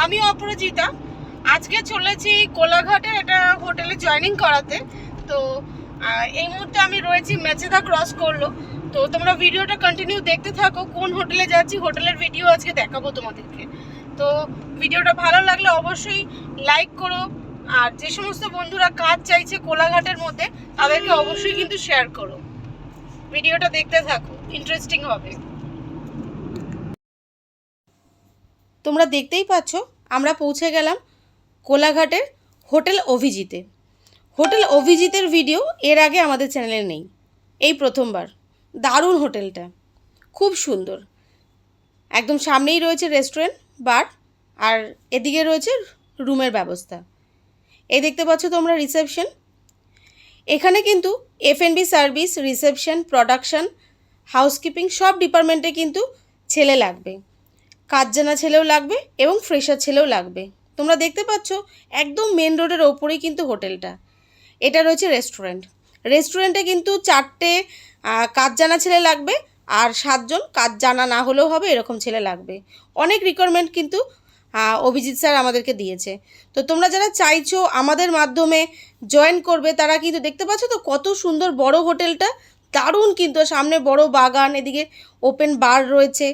আমি অপরাজিতা। আজকে চলেছি কোলাঘাটের একটা হোটেলে জয়েনিং করাতে। তো এই মুহূর্তে আমি রয়েছি মেচেদা ক্রস করলো। তো তোমরা ভিডিওটা কন্টিনিউ দেখতে থাকো, কোন হোটেলে যাচ্ছি হোটেলের ভিডিও আজকে দেখাবো তোমাদেরকে। তো ভিডিওটা ভালো লাগলে অবশ্যই লাইক করো, আর যে সমস্ত বন্ধুরা কাজ চাইছে কোলাঘাটের মধ্যে তাদেরকে অবশ্যই কিন্তু শেয়ার করো। ভিডিওটা দেখতে থাকো, ইন্টারেস্টিং হবে। তোমরা দেখতেই পাচ্ছ আমরা পৌঁছে গেলাম কোলাঘাটের হোটেল অভিজিতে। হোটেল অভিজিতের ভিডিও এর আগে আমাদের চ্যানেলে নেই, এই প্রথমবার। দারুণ হোটেলটা, খুব সুন্দর। একদম সামনেই রয়েছে রেস্টুরেন্ট, বার, আর এদিকে রয়েছে রুমের ব্যবস্থা। এই দেখতে পাচ্ছ তোমরা রিসেপশন। এখানে কিন্তু F&B service, reception, production, housekeeping সব ডিপার্টমেন্টে কিন্তু ছেলে লাগবে। কাজ জানা ছেলেও লাগবে এবং ফ্রেশার ছেলেও লাগবে। তোমরা দেখতে পাচ্ছ একদম মেন রোডের ওপরেই কিন্তু হোটেলটা। এটা রয়েছে রেস্টুরেন্ট। রেস্টুরেন্টে কিন্তু 4টে কাজ জানা ছেলে লাগবে, আর 7জন কাজ জানা না হলেও হবে এরকম ছেলে লাগবে। অনেক রিকোয়ারমেন্ট কিন্তু অভিজিৎ স্যার আমাদেরকে দিয়েছে। তো তোমরা যারা চাইছো আমাদের মাধ্যমে জয়েন করবে তারা কিন্তু দেখতে পাচ্ছ তো কত সুন্দর বড় হোটেলটা, দারুণ কিন্তু। সামনে বড় বাগান, এদিকে ওপেন বার রয়েছে।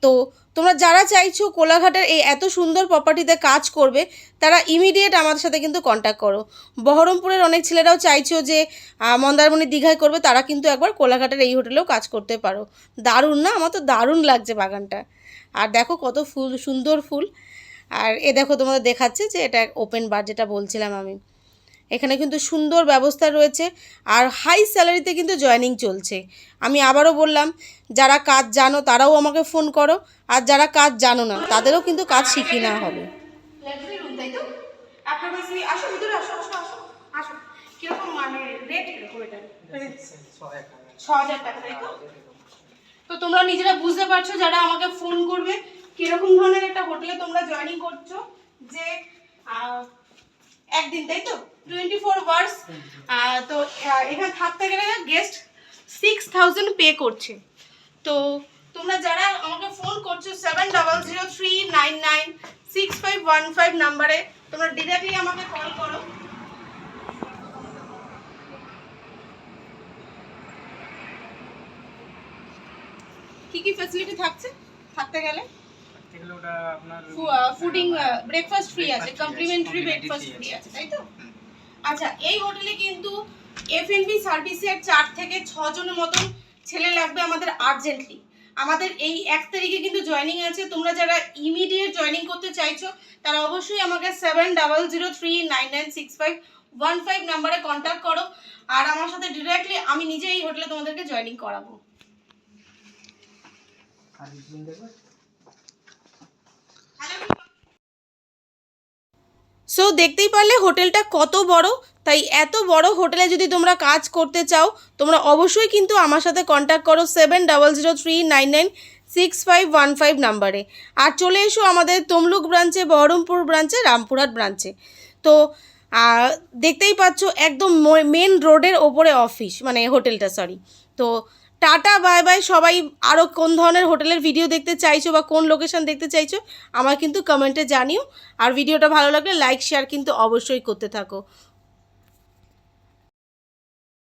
তো তোমরা যারা চাইছো কোলাঘাটের এই এত সুন্দর প্রপার্টিতে কাজ করবে তারা ইমিডিয়েট আমাদের সাথে কিন্তু কন্ট্যাক্ট করো। বহরমপুরের অনেক ছেলেরাও চাইছো যে মন্দারমণি দীঘায় করবে, তারা কিন্তু একবার কোলাঘাটের এই হোটেলেও কাজ করতে পারো। দারুণ না? আমার তো দারুণ লাগছে বাগানটা। আর দেখো কত ফুল, সুন্দর ফুল। আর এ দেখো তোমাদের দেখাচ্ছে যে এটা ওপেন বার, যেটা বলছিলাম আমি। এখানে কিন্তু সুন্দর ব্যবস্থা রয়েছে, আর হাই স্যালারিতে কিন্তু জয়েনিং চলছে। আমি আবারও বললাম, যারা কাজ জানো তারাও আমাকে ফোন করো, আর যারা কাজ জানো না তাদেরও কিন্তু কাজ শিখিয়ে নেওয়া হবে। তো তোমরা নিজেরা বুঝতে পারছো যারা আমাকে ফোন করবে কিরকম ধরনের একটা হোটেলে তোমরা জয়েনিং করছো, যে একদিন, তাই তো 24 আওয়ার্স। তো এখানে থাকতে গেলে গেস্ট 6000 পে করছে। তো তোমরা যারা আমাকে ফোন করছো 7003996515 নাম্বারে তোমরা ডিরেক্টলি আমাকে কল করো। কি কি ফ্যাসিলিটি থাকছে থাকতে গেলে? ফুডিং, ব্রেকফাস্ট ফ্রি আছে, কমপ্লিমেন্টারি ব্রেকফাস্ট ফ্রি আছে, তাই তো? আচ্ছা, এই হোটেলে কিন্তু F&B সার্ভিসের 4 থেকে 6 জনের মতন ছেলে লাগবে আমাদের আর্জেন্টলি। আমাদের এই 1 তারিখে কিন্তু জয়েনিং আছে। তোমরা যারা ইমিডিয়েট জয়েনিং করতে চাইছো তারা অবশ্যই আমাকে 7003996515 নাম্বারে কন্ট্যাক্ট করো, আর আমার সাথে ডিরেক্টলি আমি নিজে এই হোটেলে তোমাদেরকে জয়েনিং করাবো। সো দেখতেই পারলে হোটেলটা কত বড়। তাই এত বড় হোটেলে যদি তোমরা কাজ করতে চাও তোমরা অবশ্যই কিন্তু আমার সাথে কন্ট্যাক্ট করো 7003996515 নাম্বারে। আর চলে এসো আমাদের তমলুক ব্রাঞ্চে, বহরমপুর ব্রাঞ্চে, রামপুরহাট ব্রাঞ্চে। তো দেখতেই পাচ্ছ একদম মেন রোডের ওপরে অফিস, মানে হোটেলটা, সরি। তো টাটা, বাই বাই সবাই। আরও কোন ধরনের হোটেলের ভিডিও দেখতে চাইছো বা কোন লোকেশন দেখতে চাইছো আমার কিন্তু কমেন্টে জানিও। আর ভিডিওটা ভালো লাগলে লাইক শেয়ার কিন্তু অবশ্যই করতে থাকো।